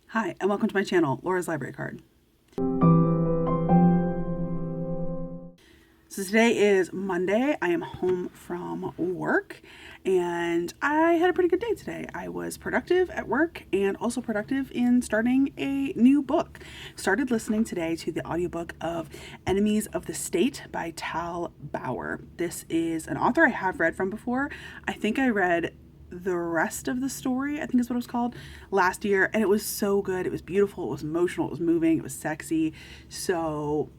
Hi, and welcome to my channel, Laura's Library Card. So today is Monday. I am home from work, and I had a pretty good day today. I was productive at work and also productive in starting a new book. Started listening today to the audiobook of Enemies of the State by Tal Bauer. This is an author I have read from before. I think I read the rest of the story, I think is what it was called, last year, and it was so good. It was beautiful, it was emotional, it was moving, it was sexy. So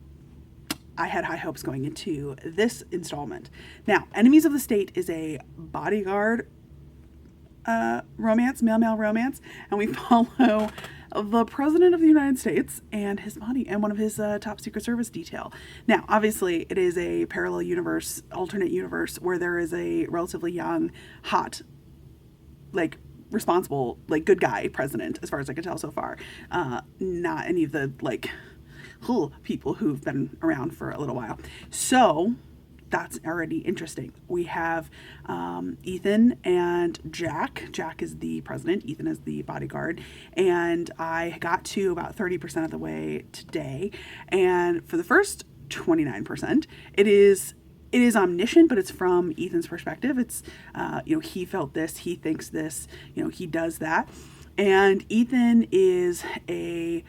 I had high hopes going into this installment. Now, Enemies of the State is a bodyguard romance, male romance, and we follow the president of the United States and his body and one of his top secret service detail. Now, obviously, it is a parallel universe, alternate universe, where there is a relatively young, hot, responsible, good guy president, as far as I can tell so far. Not any of the people who've been around for a little while. So that's already interesting. We have Ethan and Jack. Jack is the president, Ethan is the bodyguard, and I got to about 30% of the way today. And for the first 29%, it is omniscient, but it's from Ethan's perspective. It's, he felt this, he thinks this, he does that. And Ethan is a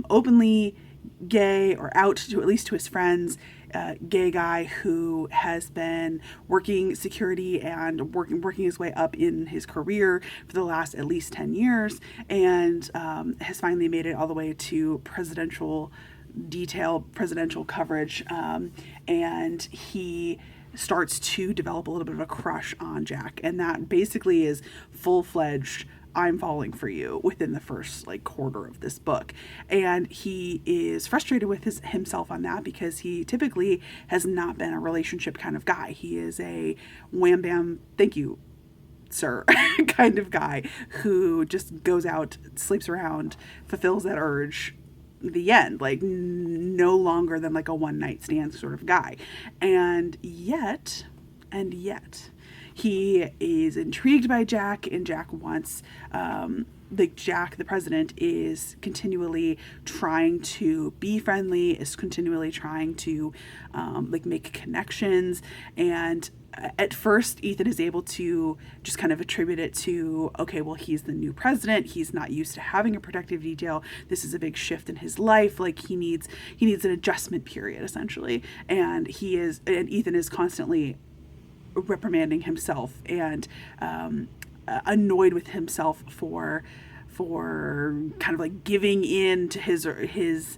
openly gay, or out to, at least to his friends, gay guy who has been working security and working his way up in his career for the last at least 10 years, and has finally made it all the way to presidential coverage, and he starts to develop a little bit of a crush on Jack, and that basically is full-fledged I'm falling for you within the first quarter of this book. And he is frustrated with himself on that, because he typically has not been a relationship kind of guy. He is a wham bam, thank you, sir kind of guy who just goes out, sleeps around, fulfills that urge, the end, no longer than a one night stand sort of guy. And yet he is intrigued by Jack, and Jack wants, Jack, the president, is continually trying to be friendly, is continually trying to, make connections. And at first, Ethan is able to just kind of attribute it to, okay, well, he's the new president. He's not used to having a protective detail. This is a big shift in his life. He needs an adjustment period, essentially. And Ethan is constantly reprimanding himself and annoyed with himself for kind of giving in to his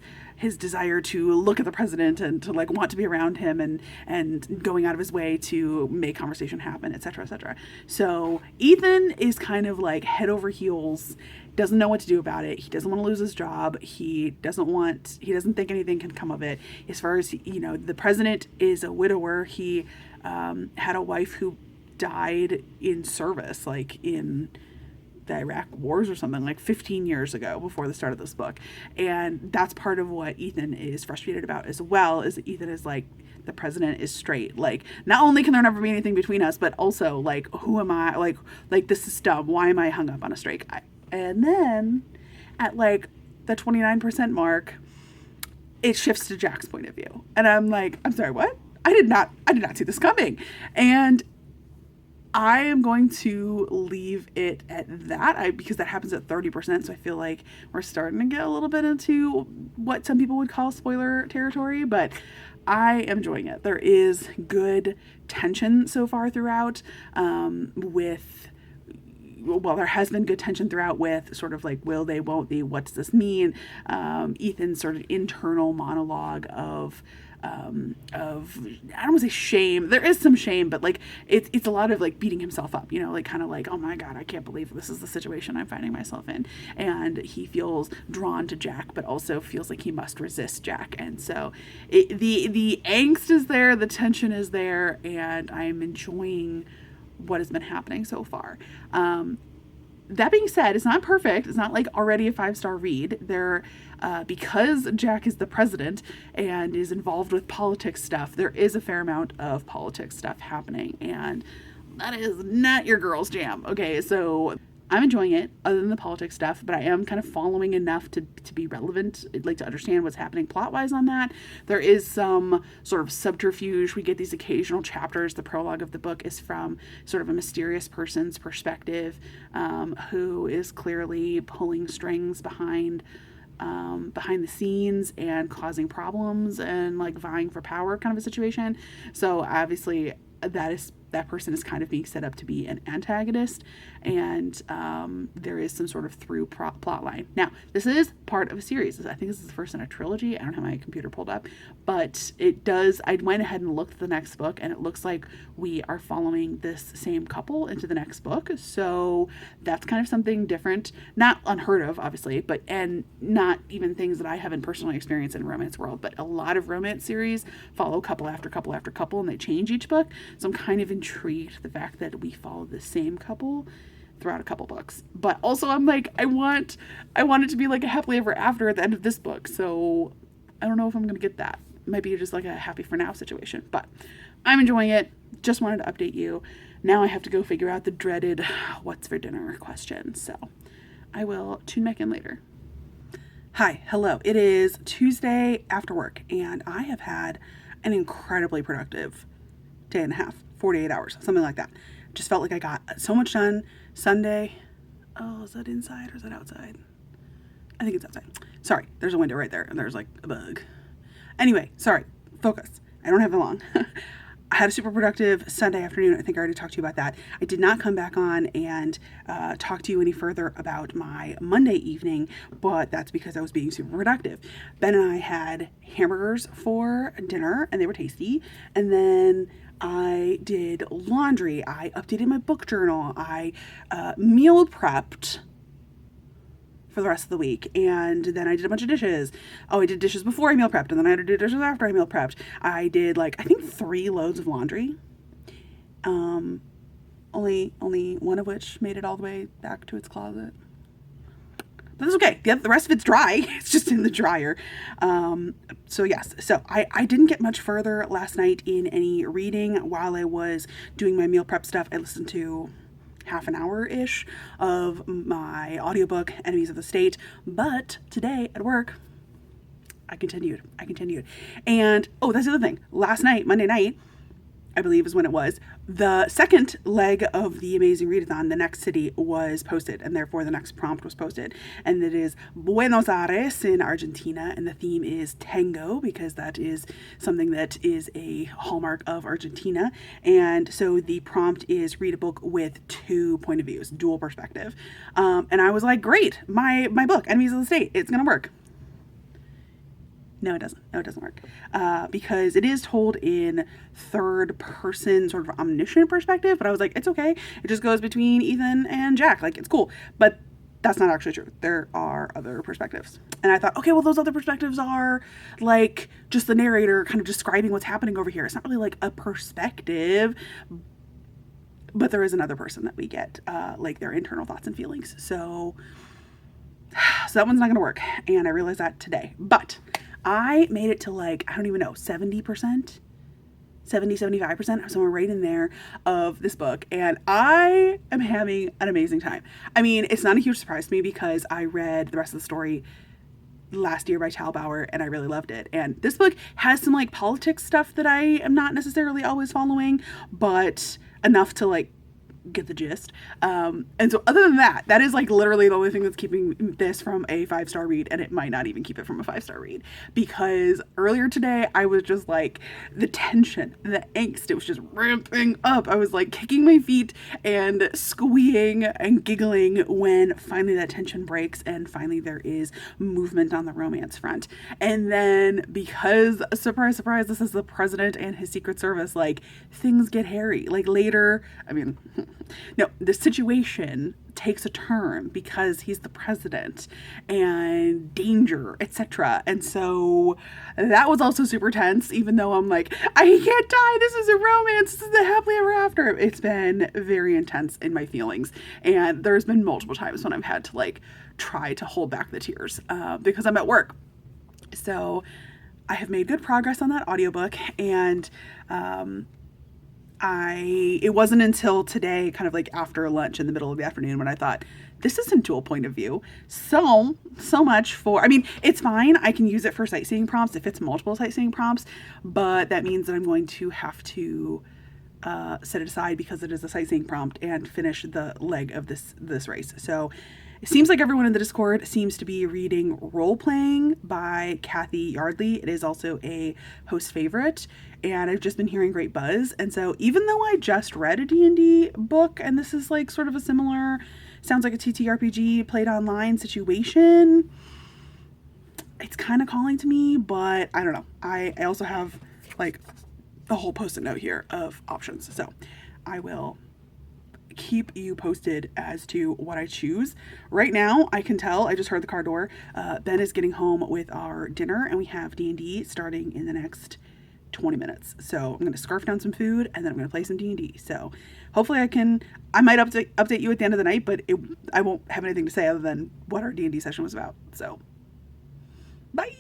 desire to look at the president and to want to be around him, and going out of his way to make conversation happen, etc., etc. So Ethan is kind of head over heels, doesn't know what to do about it. He doesn't want to lose his job. He doesn't think anything can come of it. As far as, the president is a widower. He had a wife who died in service, in the Iraq wars or something, 15 years ago, before the start of this book. And that's part of what Ethan is frustrated about as well, is that Ethan is the president is straight. Not only can there never be anything between us, but also, who am I? This is dumb. Why am I hung up on a straight guy? And then at the 29% mark, it shifts to Jack's point of view. And I'm I'm sorry, what? I did not see this coming. And I am going to leave it at that, because that happens at 30%. So I feel like we're starting to get a little bit into what some people would call spoiler territory, but I am enjoying it. There is good tension so far throughout, there has been good tension throughout with sort of will they, won't they, what does this mean? Ethan's sort of internal monologue of I don't want to say shame. There is some shame, but it's a lot of beating himself up, kind of oh my God, I can't believe this is the situation I'm finding myself in. And he feels drawn to Jack, but also feels like he must resist Jack. And so the angst is there, the tension is there, and I'm enjoying what has been happening so far. That being said, it's not perfect. It's not already a 5-star read. Because Jack is the president and is involved with politics stuff, there is a fair amount of politics stuff happening, and that is not your girl's jam. Okay, so I'm enjoying it, other than the politics stuff, but I am kind of following enough to be relevant, like to understand what's happening plot-wise on that. There is some sort of subterfuge. We get these occasional chapters. The prologue of the book is from sort of a mysterious person's perspective, who is clearly pulling strings behind the scenes and causing problems and like vying for power kind of a situation. So obviously that person is kind of being set up to be an antagonist, and there is some sort of through plot line. Now, this is part of a series. I think this is the first in a trilogy. I don't have my computer pulled up, but it does. I went ahead and looked at the next book, and it looks like we are following this same couple into the next book. So that's kind of something different, not unheard of, obviously, but and not even things that I haven't personally experienced in the romance world. But a lot of romance series follow couple after couple after couple, and they change each book. So I'm kind of intrigued the fact that we follow the same couple throughout a couple books. But also I'm like, I want it to be like a happily ever after at the end of this book. So I don't know if I'm gonna get that. It might be just like a happy for now situation. But I'm enjoying it. Just wanted to update you. Now I have to go figure out the dreaded what's for dinner question. So I will tune back in later. Hi, hello. It is Tuesday after work, and I have had an incredibly productive day and a half, 48 hours, something like that. Just felt like I got so much done. Sunday, oh, is that inside or is that outside? I think it's outside. Sorry, there's a window right there and there's like a bug. Anyway, sorry, focus. I don't have that long. I had a super productive Sunday afternoon. I think I already talked to you about that. I did not come back on and talk to you any further about my Monday evening, but that's because I was being super productive. Ben and I had hamburgers for dinner, and they were tasty. And then I did laundry. I updated my book journal. I meal prepped for the rest of the week, and then I did a bunch of dishes. Oh, I did dishes before I meal prepped, and then I had to do dishes after I meal prepped. I did like I think 3 loads of laundry. Only one of which made it all the way back to its closet. But that's okay. The rest of it's dry. It's just in the dryer. So yes. So I didn't get much further last night in any reading while I was doing my meal prep stuff. I listened to half an hour-ish of my audiobook, Enemies of the State. But today at work, I continued. And, oh, that's the other thing. Last night, Monday night, I believe is when it was, the second leg of the Amazing Readathon, The Next City, was posted, and therefore the next prompt was posted. And it is Buenos Aires in Argentina, and the theme is tango, because that is something that is a hallmark of Argentina. And so the prompt is read a book with 2 point of views, dual perspective. And I was like, great, my book, Enemies of the State, it's gonna work. No, it doesn't work. Because it is told in third person, sort of omniscient perspective, but I was like, it's okay. It just goes between Ethan and Jack. Like, it's cool. But that's not actually true. There are other perspectives. And I thought, okay, well, those other perspectives are like just the narrator kind of describing what's happening over here. It's not really like a perspective, but there is another person that we get, like their internal thoughts and feelings. So that one's not going to work. And I realized that today. But I made it to like, I don't even know, 70%, 75%, somewhere right in there of this book. And I am having an amazing time. I mean, it's not a huge surprise to me because I read the rest of the story last year by Bauer and I really loved it. And this book has some like politics stuff that I am not necessarily always following, but enough to like get the gist. And so other than that, that is like literally the only thing that's keeping this from a 5-star read, and it might not even keep it from a 5-star read, because earlier today I was just like, the tension, the angst, it was just ramping up. I was like kicking my feet and squeeing and giggling when finally that tension breaks and finally there is movement on the romance front. And then because, surprise, surprise, this is the president and his Secret Service, like things get hairy. Like later, I mean, no, the situation takes a turn because he's the president and danger, etc. And so that was also super tense, even though I'm like, I can't die. This is a romance. This is the happily ever after. It's been very intense in my feelings. And there's been multiple times when I've had to like try to hold back the tears because I'm at work. So I have made good progress on that audiobook, and it wasn't until today, kind of like after lunch in the middle of the afternoon, when I thought, this isn't dual point of view. So much for, I mean, it's fine. I can use it for sightseeing prompts if it's multiple sightseeing prompts, but that means that I'm going to have to set it aside because it is a sightseeing prompt and finish the leg of this race. So it seems like everyone in the Discord seems to be reading Role Playing by Cathy Yardley. It is also a host favorite, and I've just been hearing great buzz. And so even though I just read a D&D book, and this is like sort of a similar, sounds like a TTRPG played online situation, it's kind of calling to me, but I don't know. I also have like a whole post-it note here of options. So I will keep you posted as to what I choose. Right now, I can tell, I just heard the car door. Ben is getting home with our dinner, and we have D&D starting in the next 20 minutes. So I'm going to scarf down some food, and then I'm going to play some D&D. So hopefully I might update you at the end of the night, but I won't have anything to say other than what our D&D session was about. So bye.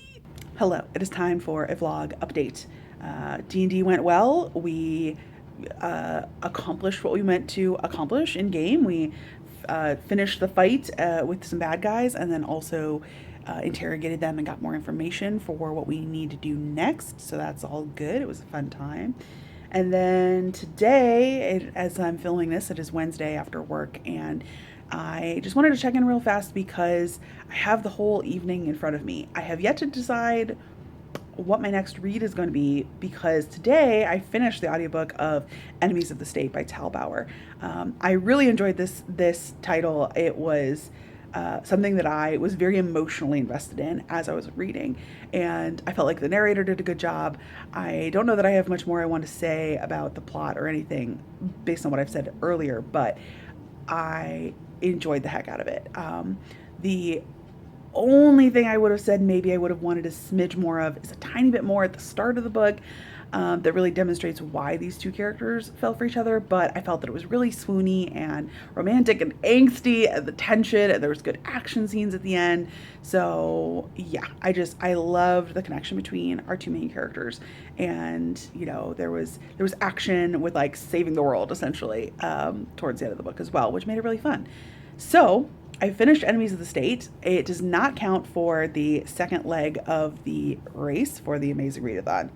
Hello, it is time for a vlog update. D&D went well. We accomplished what we meant to accomplish in game. We finished the fight with some bad guys, and then also interrogated them and got more information for what we need to do next. So that's all good. It was a fun time. And then today, as I'm filming this, it is Wednesday after work, and I just wanted to check in real fast because I have the whole evening in front of me. I have yet to decide what my next read is going to be, because today I finished the audiobook of Enemies of the State by Bauer. I really enjoyed this title. It was something that I was very emotionally invested in as I was reading, and I felt like the narrator did a good job. I don't know that I have much more I want to say about the plot or anything based on what I've said earlier, but I enjoyed the heck out of it. The only thing I would have said maybe I would have wanted a smidge more of is a tiny bit more at the start of the book that really demonstrates why these two characters fell for each other, but I felt that it was really swoony and romantic and angsty, and the tension, and there was good action scenes at the end. So yeah, I loved the connection between our two main characters, and you know, there was action with like saving the world essentially towards the end of the book as well, which made it really fun. So I finished Enemies of the State. It does not count for the second leg of the race for the Amazing Readathon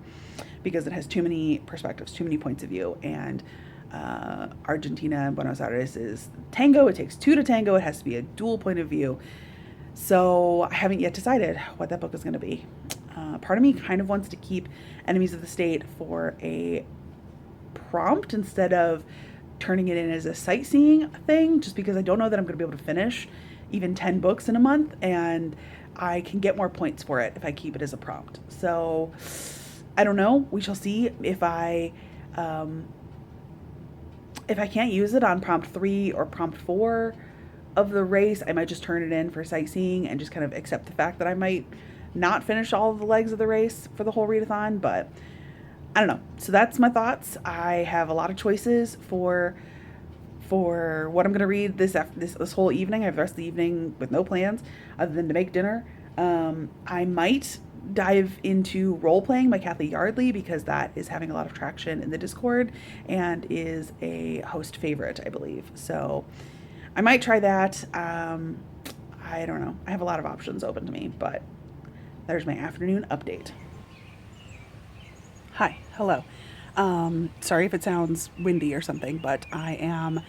because it has too many perspectives, too many points of view, and Argentina and Buenos Aires is tango. It takes two to tango. It has to be a dual point of view. So I haven't yet decided what that book is going to be. Part of me kind of wants to keep Enemies of the State for a prompt instead of turning it in as a sightseeing thing, just because I don't know that I'm going to be able to finish even 10 books in a month, and I can get more points for it if I keep it as a prompt. So I don't know. We shall see. If I can't use it on prompt 3 or prompt 4 of the race, I might just turn it in for sightseeing and just kind of accept the fact that I might not finish all of the legs of the race for the whole readathon, but I don't know. So that's my thoughts. I have a lot of choices for what I'm going to read this whole evening. I have the rest of the evening with no plans other than to make dinner. I might dive into Role Playing by Cathy Yardley because that is having a lot of traction in the Discord and is a host favorite, I believe. So I might try that. I don't know. I have a lot of options open to me, but there's my afternoon update. Hi, hello. Sorry if it sounds windy or something, but I am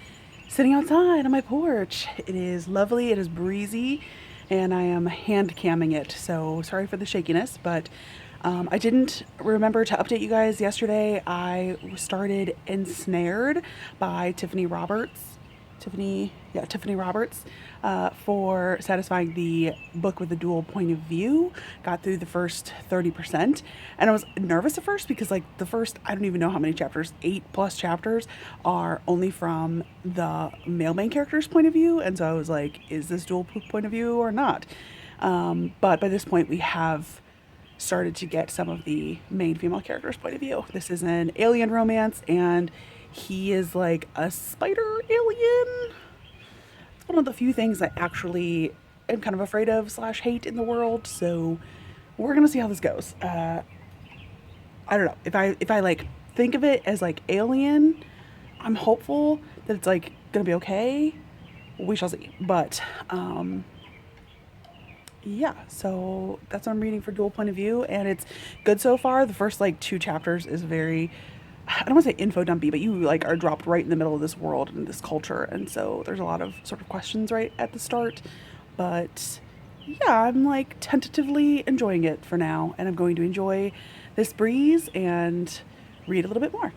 sitting outside on my porch. It is lovely, it is breezy, and I am hand camming it, so sorry for the shakiness, but I didn't remember to update you guys yesterday. I started Ensnared by Tiffany Roberts, for satisfying the book with the dual point of view. Got through the first 30%, and I was nervous at first because like the first, I don't even know how many chapters, 8+ chapters are only from the male main character's point of view, and so I was like, is this dual point of view or not? But by this point we have started to get some of the main female character's point of view. This is an alien romance, and he is like a spider alien. It's one of the few things I actually am kind of afraid of / hate in the world. So we're gonna see how this goes. I don't know if I like think of it as like Alien. I'm hopeful that it's like gonna be okay. We shall see. But yeah, so that's what I'm reading for Dual Point of View, and it's good so far. The first like two chapters is very, I don't want to say info dumpy, but you like are dropped right in the middle of this world and this culture, and so there's a lot of sort of questions right at the start. But yeah, I'm like tentatively enjoying it for now, and I'm going to enjoy this breeze and read a little bit more.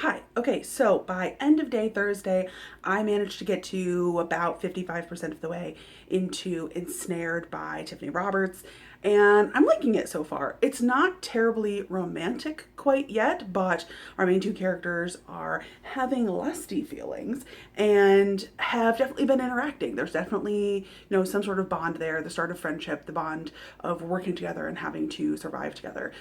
Hi. Okay, so by end of day Thursday, I managed to get to about 55% of the way into Ensnared by Tiffany Roberts, and I'm liking it so far. It's not terribly romantic quite yet, but our main two characters are having lusty feelings and have definitely been interacting. There's definitely, some sort of bond there, the start of friendship, the bond of working together and having to survive together.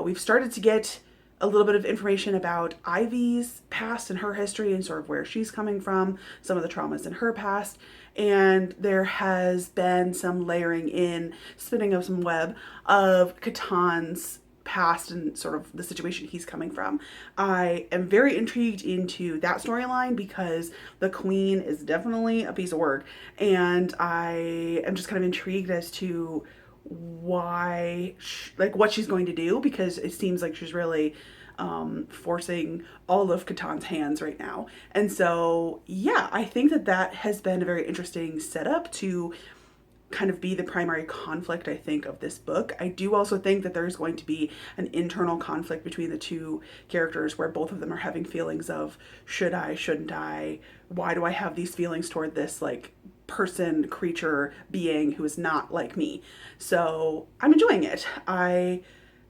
We've started to get a little bit of information about Ivy's past and her history and sort of where she's coming from, some of the traumas in her past. And there has been some layering in, spinning of some web of Catan's past and sort of the situation he's coming from. I am very intrigued into that storyline because the queen is definitely a piece of work. And I am just kind of intrigued as to what she's going to do, because it seems like she's really forcing all of Catan's hands right now. And so, yeah, I think that has been a very interesting setup to kind of be the primary conflict, I think, of this book. I do also think that there's going to be an internal conflict between the two characters where both of them are having feelings of should I, shouldn't I, why do I have these feelings toward this like person, creature, being who is not like me. So I'm enjoying it. I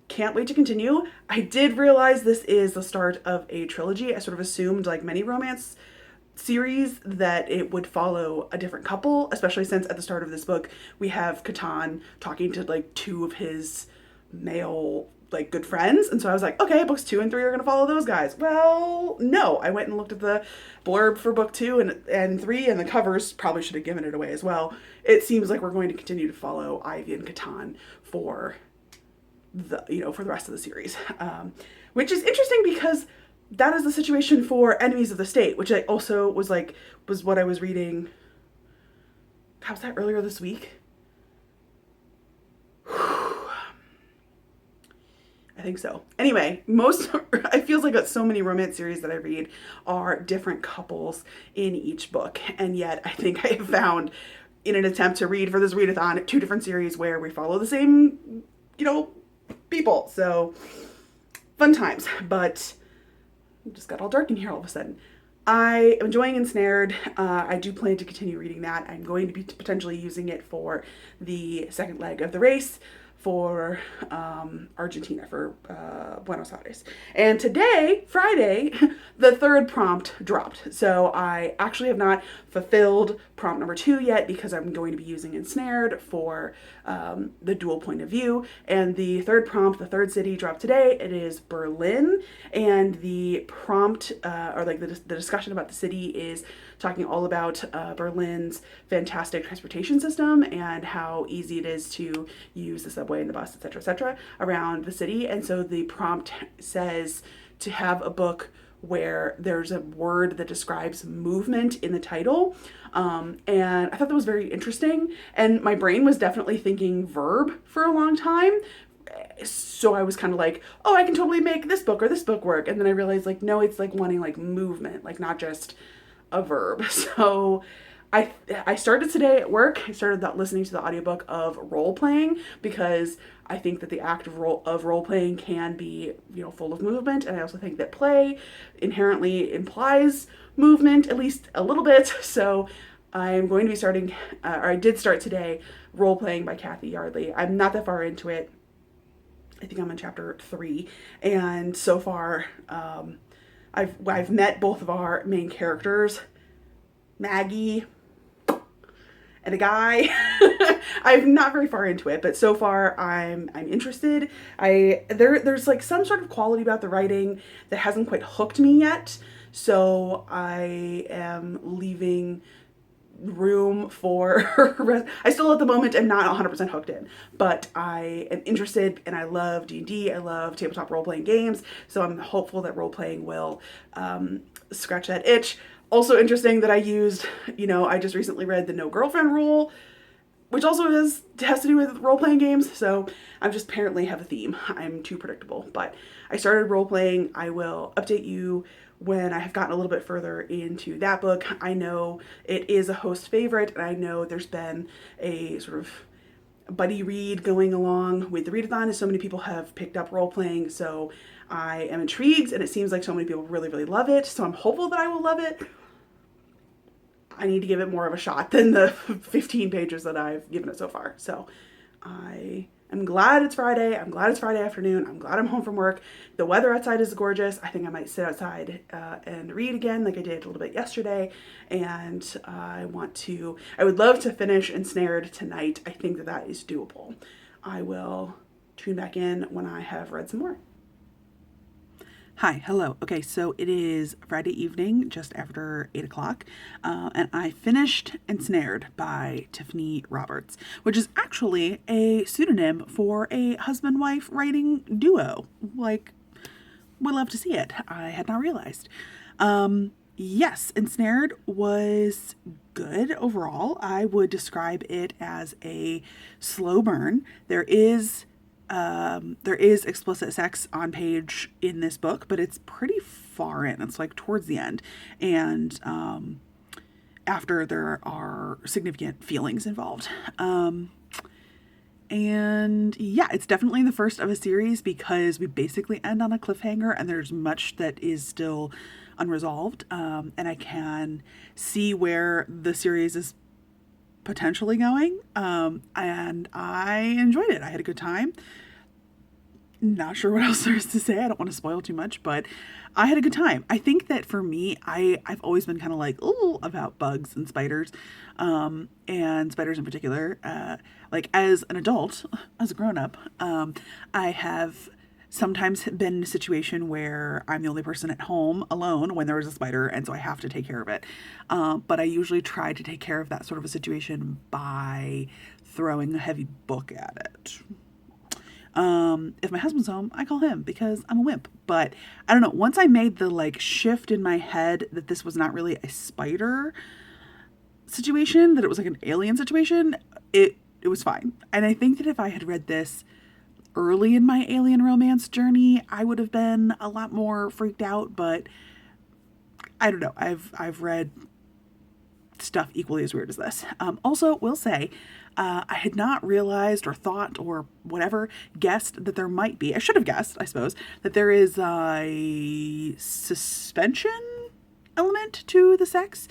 can't wait to continue. I did realize this is the start of a trilogy. I sort of assumed, like many romance series, that it would follow a different couple, especially since at the start of this book we have Catan talking to like two of his male like good friends, and so I was like, okay, books 2 and 3 are gonna follow those guys. Well, no, I went and looked at the blurb for book 2 and 3, and the covers probably should have given it away as well. It seems like we're going to continue to follow Ivy and Catan for the rest of the series, which is interesting because that is the situation for Enemies of the State, which I also was what I was reading. How was that, earlier this week? I think so. Anyway, it feels like so many romance series that I read are different couples in each book. And yet I think I have found, in an attempt to read for this readathon, 2 different series where we follow the same, people. So fun times, but it just got all dark in here all of a sudden. I am enjoying Ensnared. I do plan to continue reading that. I'm going to be potentially using it for the second leg of the race for Argentina, for Buenos Aires. And today, Friday, the third prompt dropped. So I actually have not fulfilled prompt number 2 yet because I'm going to be using Ensnared for the dual point of view. And the third prompt, the third city, dropped today. It is Berlin. And the prompt, the discussion about the city is talking all about Berlin's fantastic transportation system and how easy it is to use the subway and the bus, etc., around the city. And so the prompt says to have a book where there's a word that describes movement in the title. And I thought that was very interesting. And my brain was definitely thinking verb for a long time. So I was kind of like, oh, I can totally make this book or this book work. And then I realized, like, no, it's like wanting like movement, like not just a verb. So I started today at work. I started listening to the audiobook of role playing because I think that the act of role playing can be, full of movement. And I also think that play inherently implies movement, at least a little bit. So I'm going to be starting, or I did start today, role playing by Cathy, Yardley. I'm not that far into it. I think I'm in chapter 3. And so far, I've met both of our main characters, Maggie and a guy. I'm not very far into it, but so far I'm interested. There's like some sort of quality about the writing that hasn't quite hooked me yet. So I am leaving room for I still at the moment am not 100% hooked in, but I am interested and I love D&D. I love tabletop role-playing games, so I'm hopeful that role-playing will scratch that itch. Also interesting that I used, I just recently read the no girlfriend rule, which also has to do with role-playing games, so I'm just apparently have a theme. I'm too predictable, but I started role-playing. I will update you when I have gotten a little bit further into that book. I know it is a host favorite, and I know there's been a sort of buddy read going along with the readathon, as so many people have picked up role-playing, so I am intrigued, and it seems like so many people really, really love it, so I'm hopeful that I will love it. I need to give it more of a shot than the 15 pages that I've given it so far. So I am glad it's Friday. I'm glad it's Friday afternoon. I'm glad I'm home from work. The weather outside is gorgeous. I think I might sit outside and read again like I did a little bit yesterday. And I would love to finish Ensnared tonight. I think that is doable. I will tune back in when I have read some more. Hi, hello. Okay, so it is Friday evening, just after 8 o'clock, and I finished Ensnared by Tiffany Roberts, which is actually a pseudonym for a husband-wife writing duo. Like, would love to see it. I had not realized. Yes, Ensnared was good overall. I would describe it as a slow burn. There is explicit sex on page in this book, but it's pretty far in. It's like towards the end, and after there are significant feelings involved. And yeah, it's definitely the first of a series because we basically end on a cliffhanger, and there's much that is still unresolved. And I can see where the series is potentially going, and I enjoyed it. I had a good time. Not sure what else there is to say. I don't want to spoil too much, but I had a good time. I think that for me, I've always been kind of like, ooh, about bugs and spiders, and spiders in particular. Like as an adult, as a grown-up, I have sometimes been in a situation where I'm the only person at home alone when there is a spider, and so I have to take care of it. But I usually try to take care of that sort of a situation by throwing a heavy book at it. If my husband's home, I call him because I'm a wimp. But I don't know, once I made the shift in my head that this was not really a spider situation, that it was like an alien situation, it was fine. And I think that if I had read this early in my alien romance journey, I would have been a lot more freaked out, but I don't know. I've read stuff equally as weird as this. Also, will say, I had not realized or thought or whatever, guessed that there might be, I should have guessed, I suppose, that there is a suspension element to the sex,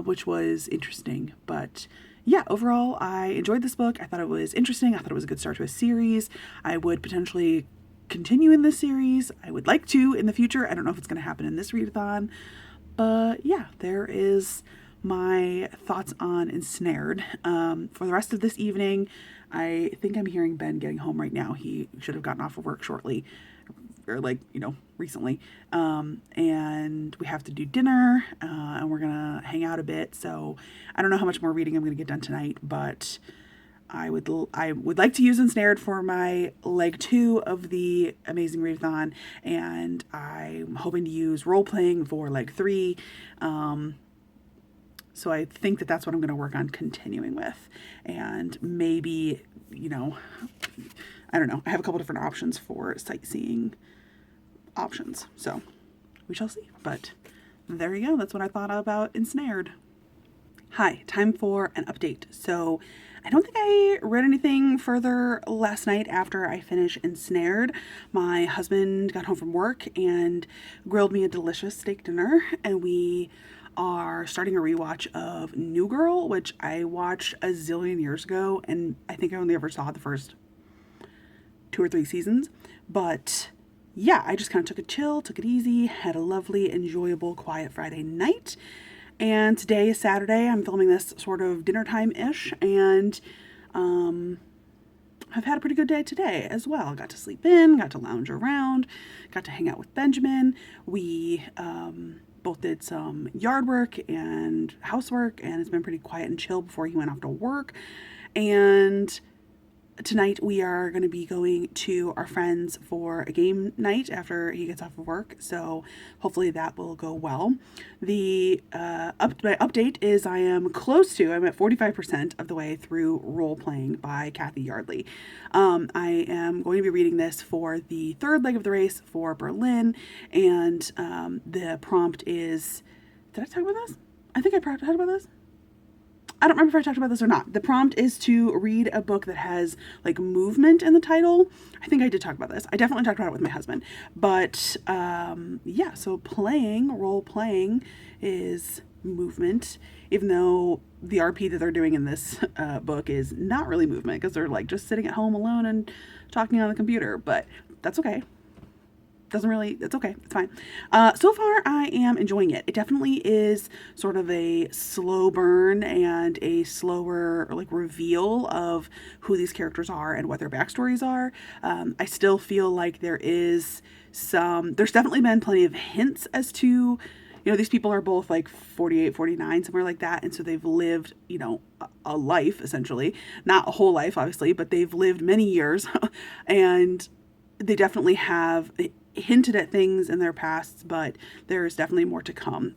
which was interesting. But yeah, overall, I enjoyed this book. I thought it was interesting. I thought it was a good start to a series. I would potentially continue in this series. I would like to in the future. I don't know if it's going to happen in this readathon, but yeah, there is my thoughts on Ensnared. For the rest of this evening, I think I'm hearing Ben getting home right now. He should have gotten off of work shortly, or recently. And we have to do dinner, and we're gonna hang out a bit. So I don't know how much more reading I'm gonna get done tonight, but I would like to use Ensnared for my leg 2 of the Amazing Readathon, and I'm hoping to use role playing for leg 3. So I think that that's what I'm going to work on continuing with. And maybe, I don't know. I have a couple different options for sightseeing options. So we shall see. But there you go. That's what I thought about Ensnared. Hi, time for an update. So I don't think I read anything further last night after I finished Ensnared. My husband got home from work and grilled me a delicious steak dinner, and we are starting a rewatch of New Girl, which I watched a zillion years ago, and I think I only ever saw the first 2 or 3 seasons. But yeah, I just kind of took it chill, took it easy, had a lovely, enjoyable, quiet Friday night. And today is Saturday. I'm filming this sort of dinner time-ish, and I've had a pretty good day today as well. Got to sleep in, got to lounge around, got to hang out with Benjamin. We both did some yard work and housework, and it's been pretty quiet and chill before he went off to work. And tonight we are going to be going to our friends for a game night after he gets off of work, so hopefully that will go well. My update is I'm at 45% of the way through Role Playing by Cathy Yardley. I am going to be reading this for the third leg of the race for Berlin, and the prompt is, did I talk about this? I think I talked about this. I don't remember if I talked about this or not. The prompt is to read a book that has like movement in the title. I think I did talk about this. I definitely talked about it with my husband. But yeah, so role playing is movement, even though the RP that they're doing in this book is not really movement because they're like just sitting at home alone and talking on the computer. But that's okay. It's okay. It's fine. So far, I am enjoying it. It definitely is sort of a slow burn and a slower like reveal of who these characters are and what their backstories are. I still feel like there's definitely been plenty of hints as to, these people are both like 48, 49, somewhere like that. And so they've lived, a life essentially, not a whole life, obviously, but they've lived many years and they definitely have hinted at things in their pasts, but there's definitely more to come.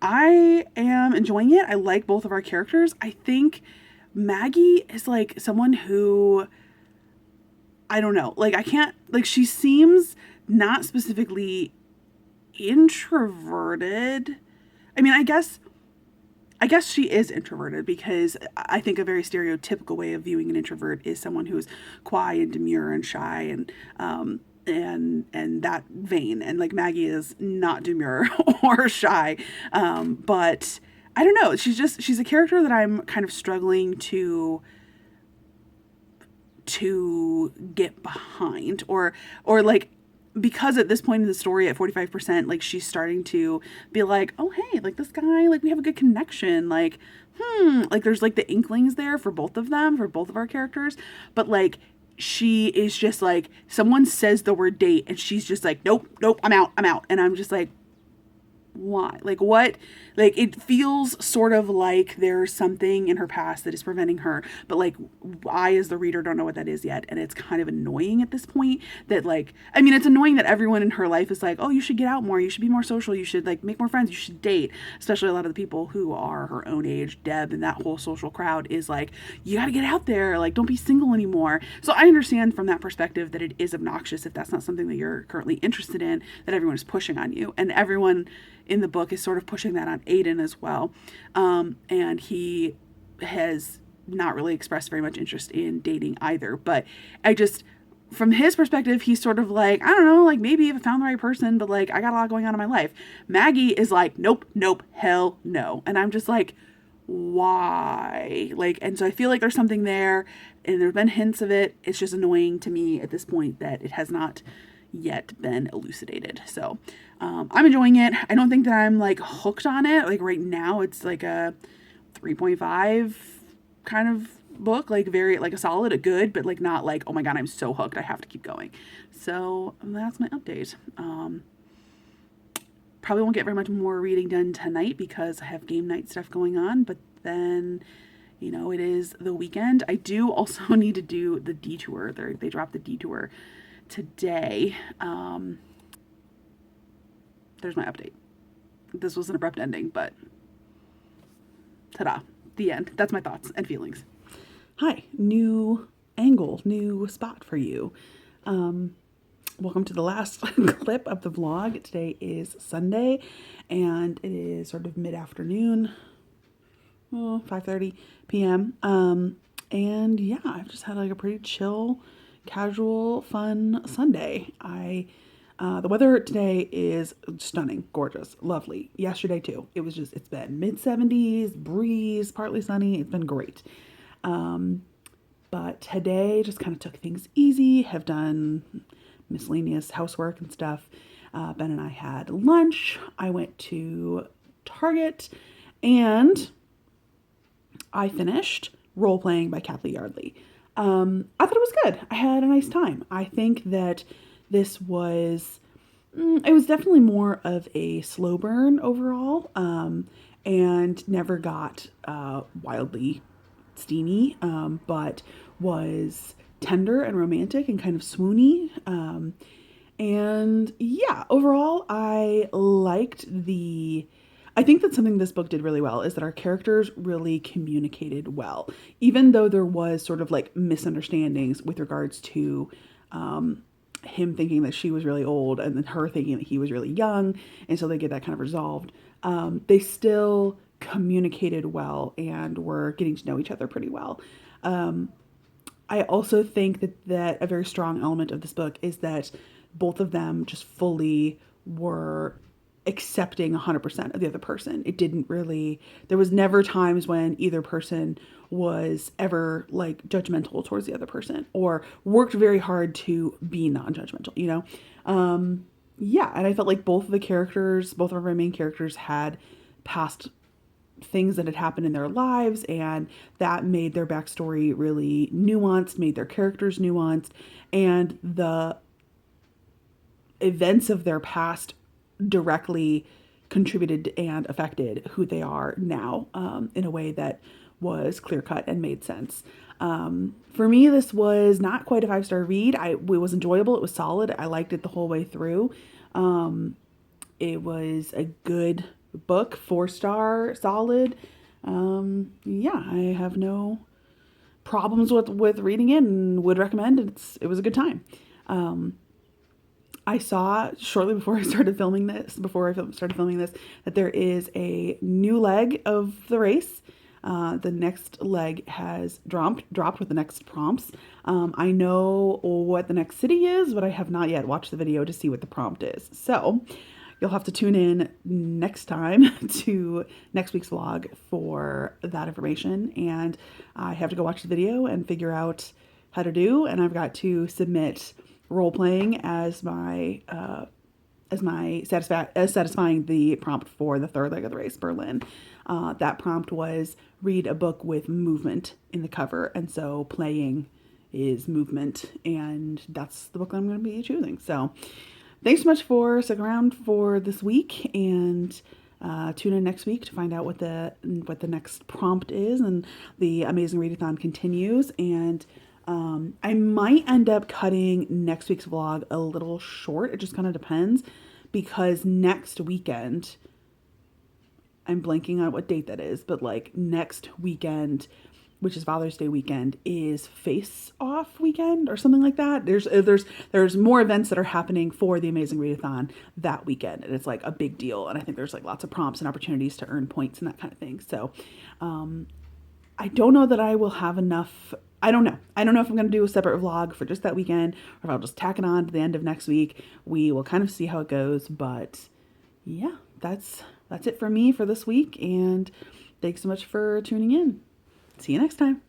I am enjoying it. I like both of our characters. I think Maggie is like someone who, I don't know, like I can't, like she seems not specifically introverted. I mean, I guess she is introverted because I think a very stereotypical way of viewing an introvert is someone who is quiet and demure and shy and that vein. And like Maggie is not demure or shy. But I don't know. She's a character that I'm kind of struggling to get behind or like, because at this point in the story at 45%, like she's starting to be like, oh, hey, like this guy, like we have a good connection. Like, like there's like the inklings there for both of them, for both of our characters. But like, she is just like, someone says the word date and she's just like, nope, I'm out. And I'm just like, why? Like what? Like it feels sort of like there's something in her past that is preventing her, but like I as the reader don't know what that is yet, and it's kind of annoying at this point that like, I mean, it's annoying that everyone in her life is like, oh, you should get out more, you should be more social, you should like make more friends, you should date, especially a lot of the people who are her own age. Deb and that whole social crowd is like, you got to get out there, like don't be single anymore. So I understand from that perspective that it is obnoxious if that's not something that you're currently interested in, that everyone is pushing on you, and everyone in the book is sort of pushing that on Aiden as well. And he has not really expressed very much interest in dating either. But from his perspective, he's sort of like, I don't know, like maybe if I found the right person, but like I got a lot going on in my life. Maggie is like, nope, hell no. And I'm just like, why? Like, and so I feel like there's something there, and there have been hints of it. It's just annoying to me at this point that it has not yet been elucidated. So I'm enjoying it. I don't think that I'm like hooked on it. Like right now it's like a 3.5 kind of book, like very like a solid, a good, but like not like, oh my god, I'm so hooked, I have to keep going. So that's my update. Probably won't get very much more reading done tonight because I have game night stuff going on, but then it is the weekend. I do also need to do the detour. They dropped the detour today. There's my update. This was an abrupt ending, but ta-da, the end. That's my thoughts and feelings. Hi, new angle, new spot for you. Welcome to the last clip of the vlog. Today is Sunday, and it is sort of mid-afternoon, 5:30 p.m. And yeah, I've just had like a pretty chill, casual, fun Sunday. The weather today is stunning, gorgeous, lovely. Yesterday too. It's been mid-70s, breeze, partly sunny. It's been great. But today just kind of took things easy, have done miscellaneous housework and stuff. Ben and I had lunch. I went to Target and I finished Role Playing by Cathy Yardley. I thought it was good. I had a nice time. I think that this was It was definitely more of a slow burn overall, and never got wildly steamy, but was tender and romantic and kind of swoony. And yeah, overall, I think that something this book did really well is that our characters really communicated well, even though there was sort of like misunderstandings with regards to him thinking that she was really old and then her thinking that he was really young, and so they get that kind of resolved. They still communicated well and were getting to know each other pretty well. I also think that a very strong element of this book is that both of them just fully were accepting 100% of the other person. It didn't really, there was never times when either person was ever like judgmental towards the other person or worked very hard to be non-judgmental, you know? Yeah, and I felt like both of our main characters had past things that had happened in their lives, and that made their backstory really nuanced, made their characters nuanced, and the events of their past directly contributed and affected who they are now, in a way that was clear cut and made sense. For me, this was not quite a 5-star read. It was enjoyable. It was solid. I liked it the whole way through. It was a good book, 4-star, solid. Yeah, I have no problems with reading it and would recommend it. It was a good time. I saw shortly before I started filming this, that there is a new leg of the race. The next leg has dropped with the next prompts. I know what the next city is, but I have not yet watched the video to see what the prompt is. So you'll have to tune in next time to next week's vlog for that information. And I have to go watch the video and figure out how to do. And I've got to submit role playing as satisfying the prompt for the third leg of the race, Berlin. That prompt was read a book with movement in the cover, and so playing is movement, and that's the book that I'm going to be choosing. So thanks so much for sticking around for this week, and tune in next week to find out what the next prompt is, and the Amazing Readathon continues. And I might end up cutting next week's vlog a little short. It just kind of depends, because next weekend, I'm blanking on what date that is, but like next weekend, which is Father's Day weekend, is Face Off weekend or something like that. There's more events that are happening for the Amazing Readathon that weekend, and it's like a big deal. And I think there's like lots of prompts and opportunities to earn points and that kind of thing. So I don't know that I will have enough. I don't know if I'm going to do a separate vlog for just that weekend, or if I'll just tack it on to the end of next week. We will kind of see how it goes. But yeah, that's it for me for this week. And thanks so much for tuning in. See you next time.